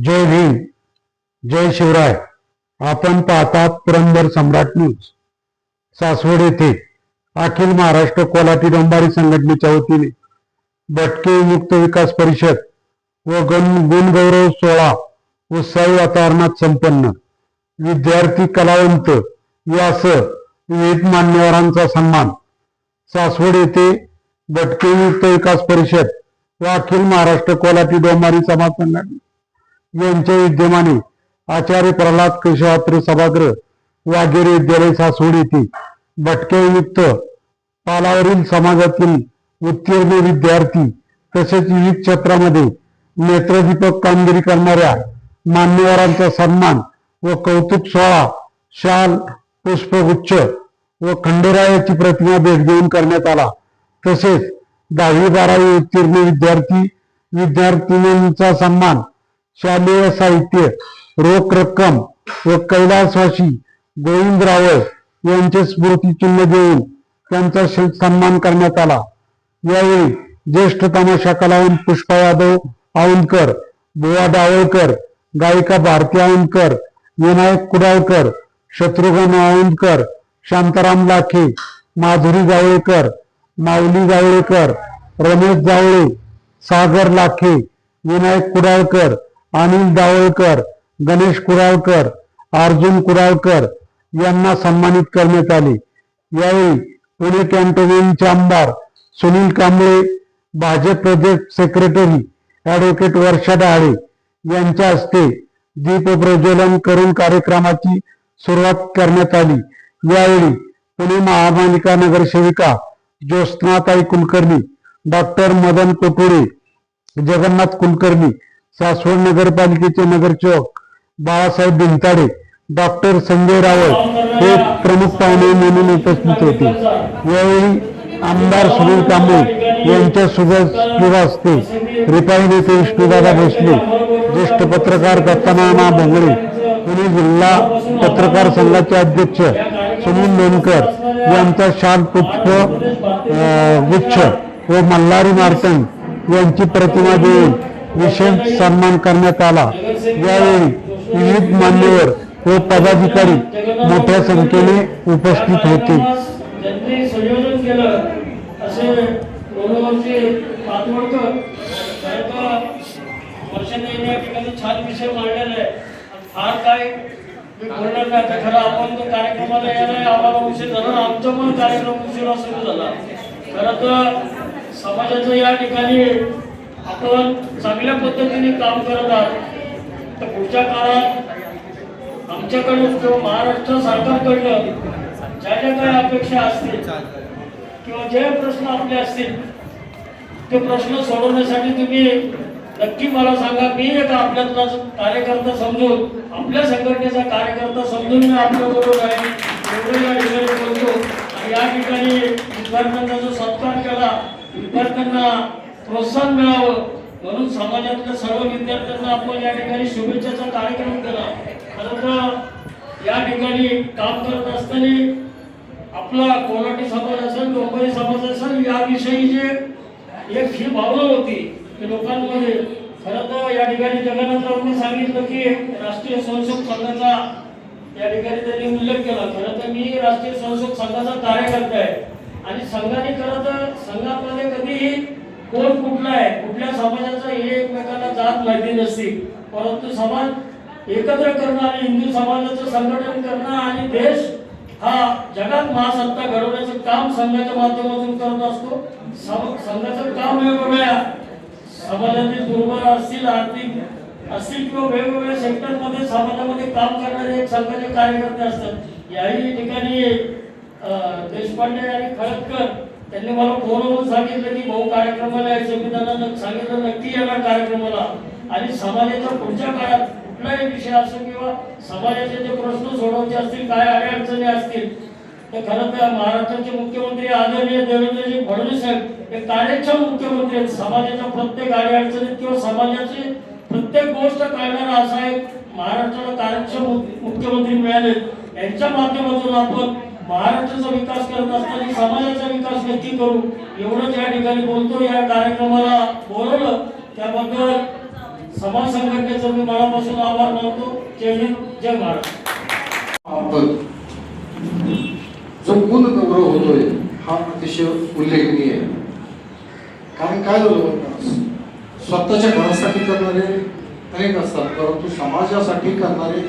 जय भीम, जय शिवराय. आपण पाहतात पुरंदर सम्राट न्यूज. सासवड येथे अखिल महाराष्ट्र कोल्हाटी डोंबारी संघटनेच्या वतीने भटके मुक्त विकास परिषद व गुणगौरव सोहळा उत्साही वातावरणात संपन्न. विद्यार्थी, कलावंत यासह विविध मान्यवरांचा सन्मान. सासवड येथे भटके मुक्त विकास परिषद व अखिल महाराष्ट्र कोल्हाटी डोंबारी समाज संघटना यांच्या विद्यमाने आचार्य प्रल्हाद केशवात्र सभागृह वागेरे विद्यालय सासवड येथे भटक्यामुक्त पालावरील समाजातील उत्तीर्ण विद्यार्थी तसेच विविध क्षेत्रामध्ये नेत्रदीपक कामगिरी करणाऱ्या मान्यवरांचा सन्मान व कौतुक सोहळा शाल, पुष्पगुच्छ व खंडेरायाची प्रतिमा भेट देऊन करण्यात आला. तसेच 10वी-12वी उत्तीर्ण विद्यार्थिनींचा सन्मान, शालेय साहित्य, रोख रक्कम व कैलासवासी गोविंद रावळ यांचे स्मृतिचिन्ह देऊन त्यांचा सन्मान करण्यात आला. यावेळी ज्येष्ठ तमाशा कलावंत पुष्पा यादव औंधकर, बुवा डावळकर, गायिका भारती औंधकर, विनायक कुडाळकर, शत्रुघ्न औंधकर, शांताराम लाखे, माधुरी जावळेकर, माऊली जावळेकर, रमेश जावळे, सागर लाखे, विनायक कुडाळकर, अनिल डावळकर, गणेश कुडाळकर, अर्जुन कुडाळकर यांना सन्मानित करण्यात आले. यावेळी पुणे कॅन्टोन्मेंटचे आमदार सुनील कांबळे, भाजप प्रदेश सेक्रेटरी ॲडव्होकेट वर्षा डहाळे यांच्या हस्ते दीप प्रज्वलन करून कार्यक्रमाची सुरुवात करण्यात आली. यावेळी पुणे महापालिका नगरसेविका ज्योत्स्नाताई कुलकर्णी, डॉक्टर मदन कोटुळे, जगन्नाथ कुलकर्णी, सासवड नगरपालिकेचे नगरसेवक बाळासाहेब बिनताडे, डॉक्टर संजय रावळ हे प्रमुख पाहुणे म्हणून उपस्थित होते. यावेळी आमदार सुनील कांबळे यांच्या शुभ हस्ते रिपाई नेते विष्णुदादा भोसले, ज्येष्ठ पत्रकार दत्तनाना भोंगळे, पुणे जिल्हा पत्रकार संघाचे अध्यक्ष सुनील लोणकर यांचा शाल, पुष्प गुच्छ व मल्हारी मार्तंड यांची प्रतिमा देऊन विशेष सन्मान करण्यात आला. यावेळी विविध मान्यवर व पदाधिकारी मोठ्या संख्येने उपस्थित होते. ज्यांनी संयोजन केलं असे वर्षाने या ठिकाणी छान विषय मांडलेला आहे. फार काय मी बोलणार नाही. आता खरं आपण तो कार्यक्रमाला यायला आम्हाला उशीर झाला, आमच्यामुळे कार्यक्रम उशिरा सुरू झाला. खरं तर समाजाचं या ठिकाणी आपण चांगल्या पद्धतीने काम करत आहात. तर पुढच्या काळात आमच्याकडून किंवा महाराष्ट्र सरकारकडनं ज्या ज्या काही अपेक्षा असतील किंवा जे प्रश्न आपले असतील ते प्रश्न सोडवण्यासाठी तुम्ही नक्की मला सांगा. मी एक आपल्यातला कार्यकर्ता समजून, आपल्या संघटनेचा कार्यकर्ता समजून मी आपल्याबरोबर आहे एवढं या ठिकाणी बोलतो. आणि या ठिकाणी विद्यार्थ्यांचा जो सत्कार केला, विद्यार्थ्यांना प्रोत्साहन मिळावं म्हणून समाजातल्या सर्व विद्यार्थ्यांना आपण या ठिकाणी शुभेच्छाचा कार्यक्रम केला. खरं तर या ठिकाणी काम करत असताना आपला कोल्हाटी समाज असेल, डोंबारी समाज असेल, याविषयी जे एक ही भावना होती की लोकांमध्ये, खरं तर या ठिकाणी जगन्नाथरावांनी सांगितलं की राष्ट्रीय स्वयंसेवक संघाचा या ठिकाणी त्यांनी उल्लेख केला. खरं तर मी राष्ट्रीय स्वयंसेवक संघाचा कार्यकर्ता आहे आणि संघाने खरं तर संघामध्ये कधीही कोण कुठला आहे, कुठल्या समाजाचा हे एकमेकांना जात माहिती नसते, परंतु समाज एकत्र करणं आणि हिंदू समाजाचं संघटन करणं आणि देश हा जगात महासत्ता घडवण्याचं काम संघाच्या माध्यमातून करत असतो. संघाचं काम वेगवेगळ्या समाजातील दुर्बल असतील, आर्थिक असतील किंवा वेगवेगळ्या सेक्टरमध्ये समाजामध्ये काम करणारे एक संघाचे कार्यकर्ते असतात. याही ठिकाणी देशपांडे आणि खळदकर त्यांनी मला फोनवरून सांगितलं की भाऊ कार्यक्रमाला यायचं. मी त्यांना सांगितलं नक्की येणार कार्यक्रमाला. आणि समाजाच्या पुढच्या काळात कुठलाही विषय असो किंवा समाजाचे जे प्रश्न सोडवायचे असतील, काय अडचणी असतील, तर खरं तर महाराष्ट्राचे मुख्यमंत्री आदरणीय देवेंद्रजी फडणवीस साहेब एक कार्यक्षम मुख्यमंत्री आहेत. समाजाच्या प्रत्येक अडचणीत किंवा समाजाची प्रत्येक गोष्ट कळणारा असा एक महाराष्ट्राला कार्यक्षम मुख्यमंत्री मिळाले. यांच्या माध्यमातून आपण महाराष्ट्राचा विकास करत असताना समाजाचा विकास नक्की करू एवढंच या ठिकाणी बोलतो. या कार्यक्रमाला बोलवलं त्याबद्दल समाज संघटनेचा मी मनापासून आभार मानतो. जय हिंद, जय महाराष्ट्र. आपण जो गुण गौरव होतोय हा अतिशय उल्लेखनीय आहे. कारण काय झालं बरं का, स्वतःच्या घरासाठी करणारे अनेक असतात, परंतु समाजासाठी करणारे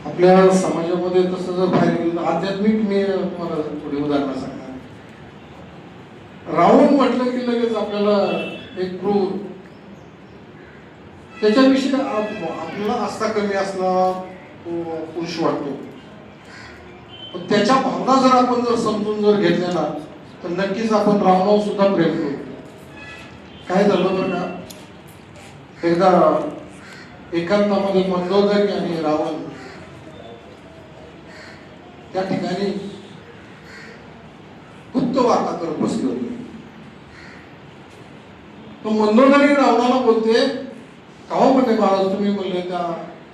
आपल्या समाजामध्ये तसं जर बाहेर गेलं आध्यात्मिक, मी तुम्हाला थोडी उदाहरणं सांगणार. रावण म्हटलं की लगेच आपल्याला एक क्रूर, त्याच्याविषयी आपल्याला आस्था कमी असला पुरुष वाटतो. पण त्याच्या भावना जर आपण जर समजून जर घेतल्या ना तर नक्कीच आपण रावणावर सुद्धा प्रेम करू. काय झालं बरं का, एकदा एकांतामध्ये मंदोदरी आणि रावण त्या ठिकाणी गुप्त वार्ता करत बसले होते. तो मंदोदरी रावणाला बोलते, काहो म्हणते महाराज तुम्ही म्हणले त्या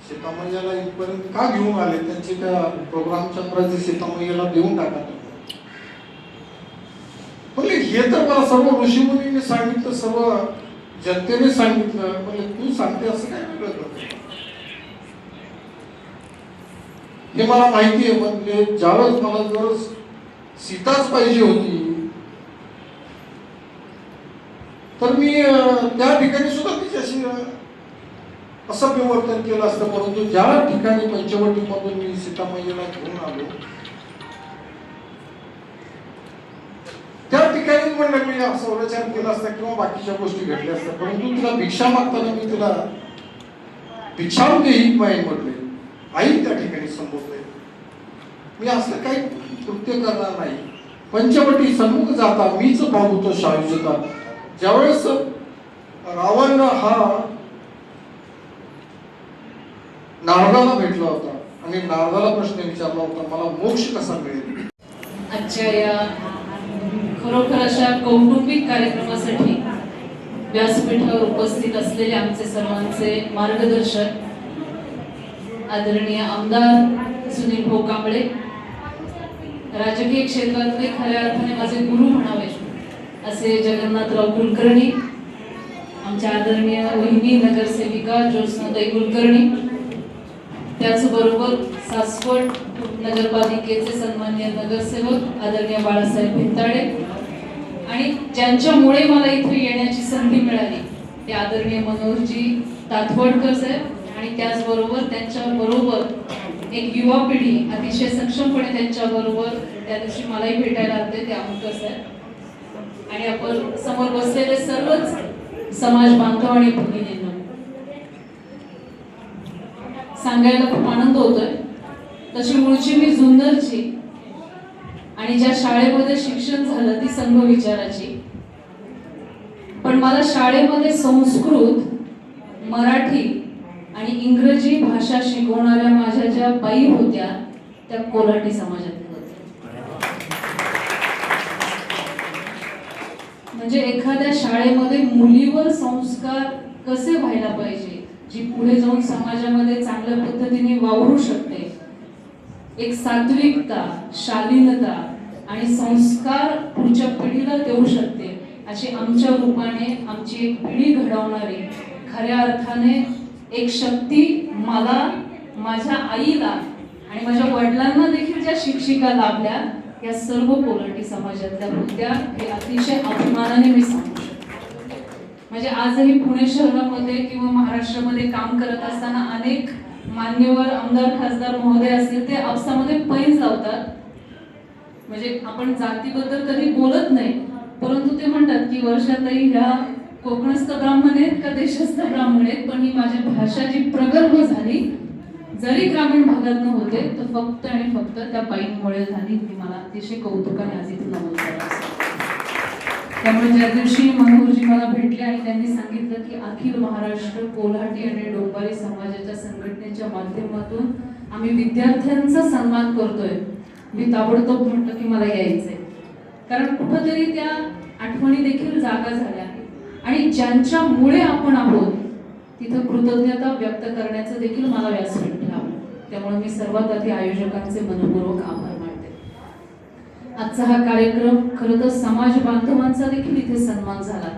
सीतामैयाला इथपर्यंत का घेऊन आले, त्यांची त्या प्रोग्राम चंद्राची सीतामैयाला देऊन टाका. म्हणले हे तर मला सर्व ऋषीमुनींनी सांगितलं, सर्व जनतेने सांगितलं, म्हणजे तू सांगते असं काय वेगळं करतो. हे मला माहिती आहे, म्हणजे ज्यावेळेस मला जर सीताच पाहिजे होती तर मी त्या ठिकाणी सुद्धा तिच्याशी असं विवर्तन केलं असतं. परंतु ज्या ठिकाणी पंचवटीमधून मी सीतामैयाला घेऊन आलो त्या ठिकाणी म्हणलं मी संरक्षण केलं असतं किंवा बाकीच्या गोष्टी घडल्या असत्या. परंतु तिला भिक्षा मागताना मी तिला भिक्षाम देही माई म्हटले, आई त्या ठिकाणी संबोधले. मी असं काही कृत्य करणार नाही. पंचवटी सन्मुख जाता मीच पाहू तो शायुजता. ज्यावेळेस रावण हा नारदाला भेटला होता आणि नारदाला प्रश्न विचारला होता, मला मोक्ष कसा मिळेल. आजच्या या खरोखर अशा कौटुंबिक कार्यक्रमासाठी व्यासपीठावर उपस्थित असलेले आमचे सर्वांचे मार्गदर्शक आदरणीय आमदार सुनील भाऊ कांबळे, राजकीय क्षेत्रातले खऱ्या अर्थाने माझे गुरु म्हणावे असे जगन्नाथराव कुलकर्णी, आमच्या आदरणीय वहिनी नगरसेविका ज्योत्स्नाताई कुलकर्णी, त्याचबरोबर सासवड नगरपालिकेचे सन्माननीय नगरसेवक आदरणीय बाळासाहेब भिंताडे आणि ज्यांच्यामुळे मला इथे येण्याची संधी मिळाली ते आदरणीय मनोहरजी तातवडकर साहेब आणि त्याचबरोबर त्यांच्याबरोबर एक युवा पिढी अतिशय सक्षमपणे त्यांच्याबरोबर त्या दिवशी मलाही भेटायला आले ते आमकर साहेब आणि आपण समोर बसलेले सर्वच समाज बांधव आणि भगिनींना सांगायला खूप आनंद होतोय. तशी मूळची मी जुन्नरची आणि ज्या शाळेमध्ये शिक्षण झालं ती संघ विचाराची, पण मला शाळेमध्ये संस्कृत, मराठी आणि इंग्रजी भाषा शिकवणाऱ्या माझ्या ज्या बाई होत्या त्या कोल्हाटी समाजातील होत्या. म्हणजे एखाद्या शाळेमध्ये मुलीवर संस्कार कसे व्हायला पाहिजे, जी पुढे जाऊन समाजामध्ये चांगल्या पद्धतीने वावरू शकते, एक सात्विकता, शालीनता आणि संस्कार पुढच्या पिढीला देऊ शकते, अशी आमच्या रूपाने आमची एक पिढी घडवणारी खऱ्या अर्थाने एक शक्ती मला, माझ्या आईला आणि माझ्या वडिलांना देखील ज्या शिक्षिका लाभल्या या सर्व कोल्हाटी समाजातल्या होत्या. हे अतिशय अभिमानाने मी सांगू शकते. म्हणजे आजही पुणे शहरामध्ये किंवा महाराष्ट्रामध्ये काम करत असताना अनेक मान्यवर आमदार खासदार महोदय असतील ते आपसामध्ये पैज लावतात. म्हणजे आपण जातीबद्दल कधी बोलत नाही, परंतु ते म्हणतात की वर्षातही ह्या कोकणस्थ ब्राह्मण आहेत का देशस्थ ब्राह्मण आहेत, पण ही माझी भाषा जी प्रगल्भ झाली जरी ग्रामीण भागात न होते तर फक्त आणि फक्त त्या बाईंमुळे झाली. ही मला अतिशय कौतुकाने आज इथे नमूद करायचं. त्यामुळे ज्या दिवशी मनोहरजी मला भेटले आणि त्यांनी सांगितलं की अखिल महाराष्ट्र कोल्हाटी आणि डोंबारी समाजाच्या संघटनेच्या माध्यमातून आम्ही विद्यार्थ्यांचा सन्मान करतोय, मी ताबडतोब म्हटलं की मला यायचंय. कारण कुठंतरी त्या आठवणी देखील जागा झाल्या आणि ज्यांच्यामुळे आपण आहोत तिथं कृतज्ञता व्यक्त करण्याचं देखील मला व्यासपीठ मिळालं. त्यामुळे मी सर्वात आधी आयोजकांचे मनपूर्वक आभार मानते. आजचा हा कार्यक्रम खरं तर समाज बांधवांचा देखील इथे सन्मान झाला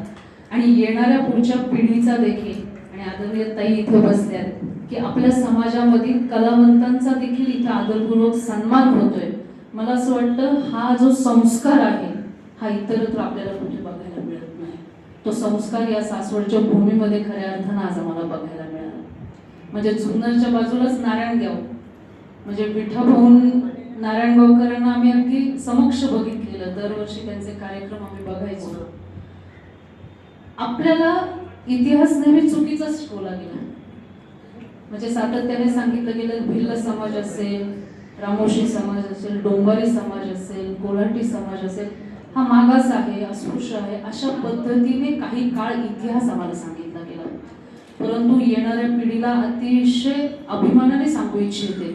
आणि येणाऱ्या पुढच्या पिढीचा देखील. आणि आदरणीय ताई इथे बसल्यात की आपल्या समाजामधील कलावंतांचा देखील इथे आदरपूर्वक सन्मान होतोय. मला असं वाटतं हा जो संस्कार आहे हा इतरत्र आपल्याला कुठे बघायला मिळत नाही. तो संस्कार या सासवडच्या भूमीमध्ये खऱ्या अर्थानं आज आम्हाला बघायला मिळाला. म्हणजे जुन्नरच्या बाजूलाच नारायणगाव, म्हणजे विठाभाऊन नारायणगावकरांना आम्ही अगदी समक्ष बघितलेलं. दरवर्षी त्यांचे कार्यक्रम आम्ही बघायचो. आपल्याला इतिहास नेहमी चुकीचाच शिकवला गेला. म्हणजे सातत्याने सांगितलं गेलं भिल्ल समाज असेल, रामोशी समाज असेल, डोंबारी समाज असेल, कोल्हाटी समाज असेल, हा मागास आहे, अस्पृश्य आहे, अशा पद्धतीने काही काळ इतिहास आम्हाला सांगितला गेला. परंतु येणाऱ्या पिढीला अतिशय अभिमानाने सांगू इच्छिते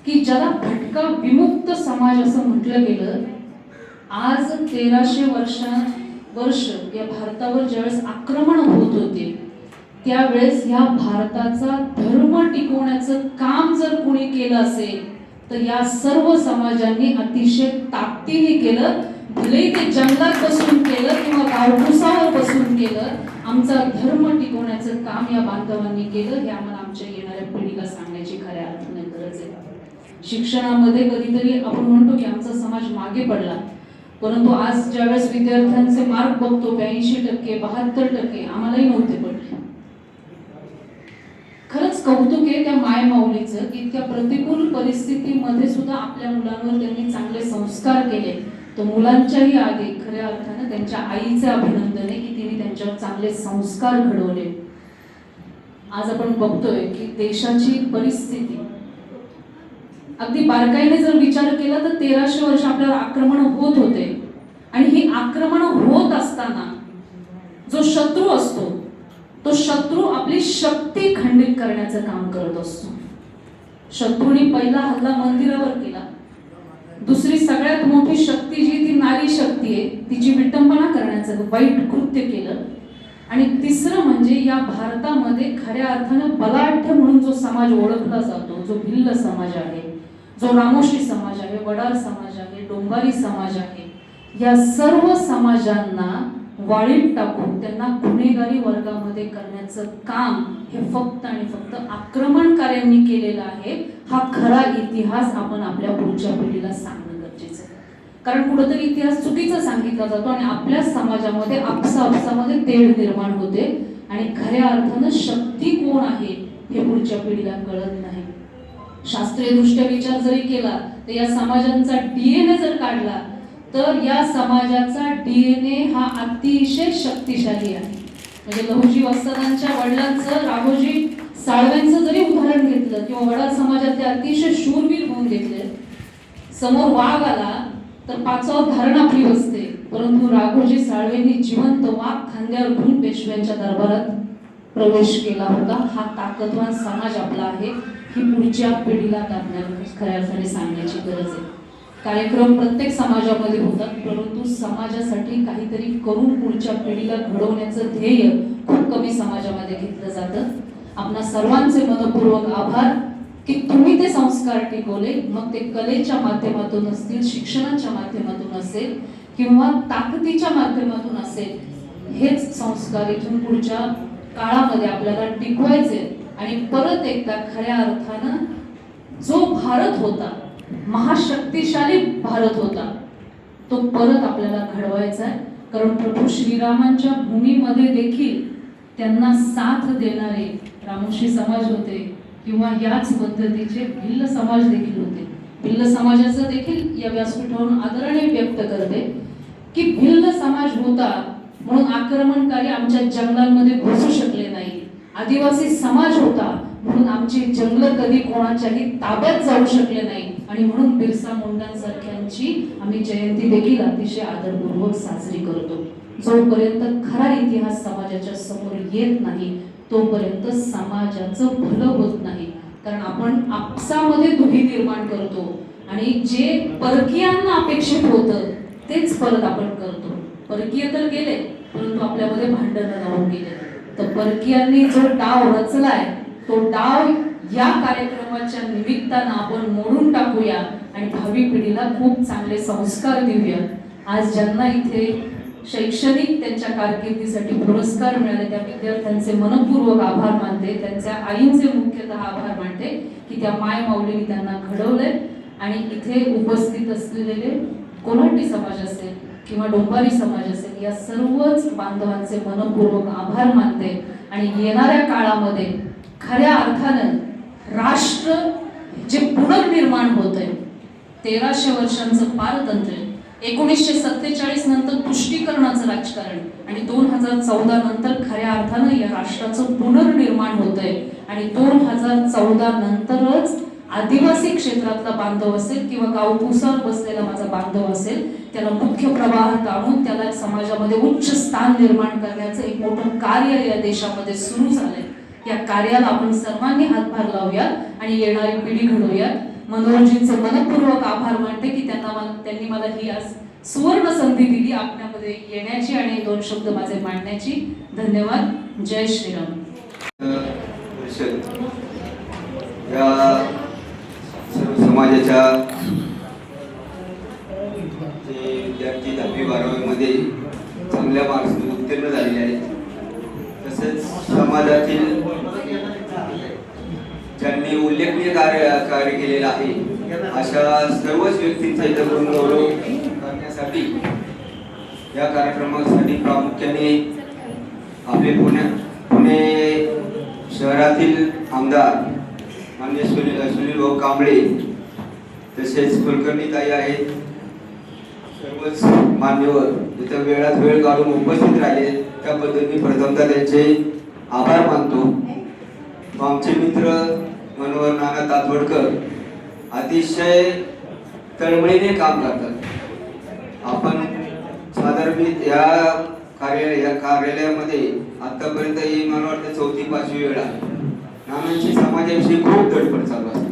की ज्याला भटका विमुक्त समाज असं म्हटलं गेलं, आज 1300 वर्ष या भारतावर ज्यावेळेस आक्रमण होत होते त्यावेळेस या भारताचा धर्म टिकवण्याचं काम जर कुणी केलं असेल तर या सर्व समाजांनी अतिशय ताकदीने केलं. भले ते जंगलात बसून केलं किंवा गावकुसावर बसून केलं, आमचा धर्म टिकवण्याचं काम या बांधवांनी केलं. हे आम्हाला आमच्या येणाऱ्या पिढीला सांगण्याची खऱ्या अर्थाने गरज आहे. शिक्षणामध्ये कधीतरी आपण म्हणतो की आमचा समाज मागे पडला, परंतु आज ज्यावेळेस विद्यार्थ्यांचे मार्क बघतो 82%, 72%, आम्हालाही नव्हते पडले. खरंच कौतुक आहे त्या मायमाऊलीचं की इतक्या प्रतिकूल परिस्थितीमध्ये सुद्धा आपल्या मुलांवर त्यांनी चांगले संस्कार केले. तर मुलांच्याही आधी खऱ्या अर्थानं त्यांच्या आईचे अभिनंदन आहे की तिने त्यांच्यावर चांगले संस्कार घडवले. आज आपण बघतोय की देशाची परिस्थिती अगदी बारकाईने जर विचार केला तर 1300 वर्ष आपल्यावर आक्रमण होत होते आणि ही आक्रमण होत असताना जो शत्रू असतो तो शत्रू आपली शक्ती खंडित करण्याचं काम करत असतो. शत्रूने पहिला हल्ला मंदिरावर केला. दुसरी सगळ्यात मोठी शक्ती जी ती नारी शक्ती आहे तिची विटंबना करण्याचं वाईट कृत्य केलं. आणि तिसरं म्हणजे या भारतामध्ये खऱ्या अर्थानं बलाढ्य म्हणून जो समाज ओळखला जातो, जो भिल्ल समाज आहे, जो रामोशी समाज आहे, वडार समाज आहे, डोंबारी समाज आहे, या सर्व समाजांना वाळीत टाकून त्यांना गुन्हेगारी वर्गामध्ये करण्याचं काम हे फक्त आणि फक्त आक्रमणकार्यांनी केलेलं आहे. हा खरा इतिहास आपण आपल्या पुढच्या पिढीला सांगणं गरजेचं आहे. कारण कुठेतरी इतिहास चुकीचा सांगितला जातो आणि आपल्या समाजामध्ये आपसामध्ये तेढ निर्माण होते आणि खऱ्या अर्थानं शक्ती कोण आहे हे पुढच्या पिढीला कळत नाही. शास्त्रीय दृष्ट्या विचार जरी केला तर या समाजांचा DNA जर काढला तर या समाजाचा DNA हा अतिशय शक्तिशाली आहे. म्हणजे लहुजी वस्तादांच्या वडिलांचं राघोजी साळव्यांचं जरी उदाहरण घेतलं किंवा वडार समाजातले अतिशय शूरवीर होऊन घेतले, समोर वाघ आला तर पाचावर धारण आपली बसते, परंतु राघोजी साळवेंनी जिवंत वाघ खांद्यावर घेऊन पेशव्यांच्या दरबारात प्रवेश केला होता. हा ताकदवान समाज आपला आहे ही पुढच्या पिढीला खऱ्या अर्थाने सांगण्याची गरज आहे. कार्यक्रम प्रत्येक समाजामध्ये होतात, परंतु समाजासाठी काहीतरी करून पुढच्या पिढीला घडवण्याचं ध्येय खूप कमी समाजामध्ये घेतलं जातं. आपणा सर्वांचे मनपूर्वक आभार की तुम्ही ते संस्कार टिकवले. मग ते कलेच्या माध्यमातून असतील, शिक्षणाच्या माध्यमातून असेल किंवा ताकदीच्या माध्यमातून असेल, हेच संस्कार इथून पुढच्या काळामध्ये आपल्याला टिकवायचे आणि परत एकदा खऱ्या अर्थानं जो भारत होता, महाशक्तिशाली भारत होता, तो परत आपल्याला घडवायचा आहे. कारण प्रभू श्रीरामांच्या भूमीमध्ये देखील त्यांना साथ देणारे रामोशी समाज होते किंवा याच पद्धतीचे भिल्ल समाज देखील होते. भिल्ल समाजाचं देखील या व्यासपीठावरून आदराने व्यक्त करते की भिल्ल समाज होता म्हणून आक्रमणकारी आमच्या जंगलांमध्ये घुसू शकले नाही. आदिवासी समाज होता म्हणून आमची जंगल कधी कोणाच्याही ताब्यात जाऊ शकले नाही आणि म्हणून बिरसा मुंडांसारख्यांची आम्ही जयंती देखील अतिशय आदरपूर्वक साजरी करतो. जोपर्यंत खरा इतिहास समाजाच्या समोर येत नाही तोपर्यंत समाजाचं भलं होत नाही. कारण आपण आपसामध्ये दुही निर्माण करतो आणि जे परकीयांना अपेक्षित होतं तेच परत आपण करतो. परकीय तर गेले परंतु आपल्यामध्ये भांडणं लावून गेले. तर परकीयांनी जो डाव रचलाय तो डाव या कार्यक्रमाच्या निमित्तानं आपण मोडून टाकूया आणि भावी पिढीला खूप चांगले संस्कार देऊया. आज ज्यांना इथे शैक्षणिक त्यांच्या कारकिर्दीसाठी पुरस्कार मिळाले त्या विद्यार्थ्यांचे मनपूर्वक आभार मानते. त्यांच्या आईंचे मुख्यतः आभार मानते की त्या माय माऊलींनी त्यांना घडवले आणि इथे उपस्थित असलेले कोल्हाटी समाज असेल किंवा डोंबारी समाज असेल या सर्वच बांधवांचे मनपूर्वक आभार मानते. आणि येणाऱ्या काळामध्ये खऱ्या अर्थानं राष्ट्र जे पुनर्निर्माण होतंय 1300 वर्षांचं पारतंत्र्य 1947 नंतर तुष्टीकरणाचं राजकारण आणि 2014 नंतर खऱ्या अर्थानं या राष्ट्राचं पुनर्निर्माण होतंय. आणि 2014 नंतरच आदिवासी क्षेत्रातला बांधव असेल किंवा गावकुसावर बसलेला माझा बांधव असेल त्याला मुख्य प्रवाहात आणून त्याला समाजामध्ये उच्च स्थान निर्माण करण्याचं एक मोठं कार्य या देशामध्ये सुरू झालंय. या कार्याला आपण सर्वांनी हातभार लावूयात आणि येणारी पिढी घडवूयात. मनोहरजींचे मनपूर्वक आभार मानते की त्यांनी मला ही आज सुवर्ण संधी दिली आपल्यामध्ये येण्याची आणि 2 शब्द माझे मांडण्याची. धन्यवाद. जय श्रीराम. या सर्व समाजाच्या जे विद्यार्थी 10वी-12वी मध्ये चांगल्या मार्क्सने उत्तीर्ण झालेले आहेत तसेच समाजातील ज्यांनी उल्लेखनीय कार्य केलेलं आहे अशा सर्वच व्यक्तींचा इथं गौरव करण्यासाठी या कार्यक्रमासाठी प्रामुख्याने आपले पुणे शहरातील आमदार माननीय सुनील भाऊ कांबळे तसेच कुलकर्णीताई आहेत. सर्वच मान्यवर इथं वेळात वेळ काढून उपस्थित राहिले त्याबद्दल मी प्रथमतः त्यांचे आभार मानतो. आमचे मित्र मनोहर नाना तातवडकर अतिशय तळमळीने काम करतात. आपण साधारण या कार्यालयामध्ये आतापर्यंत ही मला वाटतं 4थी-5वी वेळ आहे. नानांची समाजाविषयी खूप धडपड चालू असते.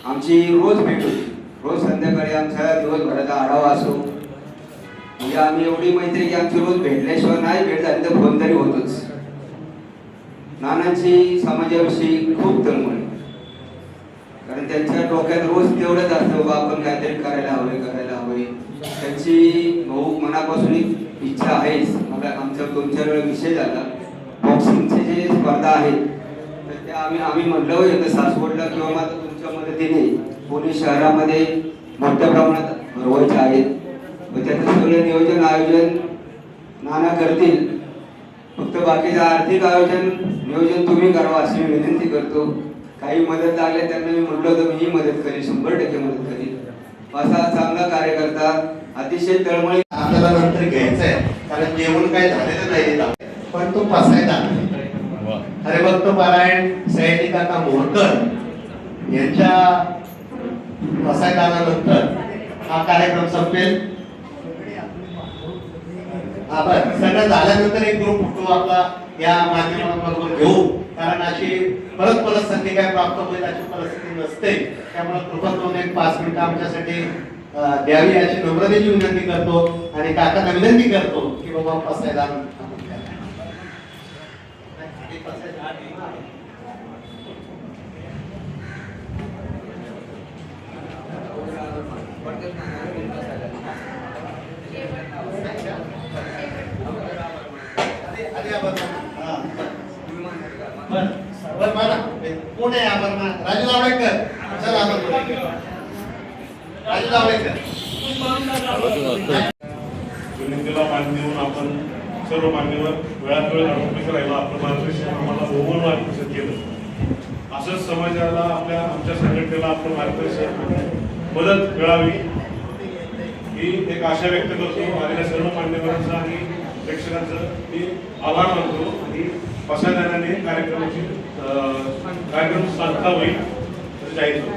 आमची रोज भेट होती. रोज संध्याकाळी आमच्या दिवसभराचा आढावा असो म्हणजे आम्ही एवढी मैत्री की आमची रोज भेटल्याशिवाय नाही भेट झाली तर फोन तरी होतोच. नानांची समाजाविषयी खूप तळमळ कारण त्यांच्या डोक्यात रोज तेवढंच असतं बाबा आपण काहीतरी करायला हवे. त्यांची भाऊ मनापासून इच्छा आहेच. मला आमचा 2-4 वेळा विषय झाला बॉक्सिंगचे जे स्पर्धा आहेत तर त्या आम्ही म्हटलं होतं सासवडला किंवा माझं तुमच्या मदतीने पुणे शहरामध्ये मोठ्या प्रमाणात भरवायचे आहेत. त्याचं सगळं नियोजन आयोजन नाना करतील. फक्त बाकीचं आर्थिक आयोजन नियोजन तुम्ही करावं अशी मी विनंती करतो. काही मदत लागली त्यांना मी म्हटलं होतं मी ही मदत करेन 100% मदत करेन. असा चांगला कार्यकर्ता अतिशय तळमळी आपल्याला नंतर घ्यायचंय कारण जेवण काय झालेलं नाही पण तो पसायचा हरिभक्त पारायण सयाजी काका मोरकर यांच्या पसायदानानंतर हा कार्यक्रम संपेल. आपण सगळं झाल्यानंतर एक ग्रुप फोटो आपला या माध्यमांबरोबर घेऊ कारण अशी परत संधी काय प्राप्त होईल अशी परिस्थिती नसते. त्यामुळे कृपा करून एक 5 मिनिटं आमच्यासाठी द्यावी अशी नम्रतेची विनंती करतो आणि काकांना विनंती करतो की बाबा पसायदान कोण आहे आपण राजू जावडेकर चल आपण राजू जावडेकर विनंतीला मान देऊन आपण सर्व मान्यवर वेळात वेळ काढून राहिलो. आपलं मार्गदर्शन आम्हाला बहुमोल मार्गदर्शन केलं. असंच समाजाला आमच्या संघटनेला आपण मार्गदर्शन मदत मिळावी ही एक आशा व्यक्त करतो. आलेल्या सर्व मान्यवरांचा आणि प्रेक्षकांचं मी आभार मानतो आणि पसायदानाने कार्यक्रम सांगता होईल असं जाहीर करतो.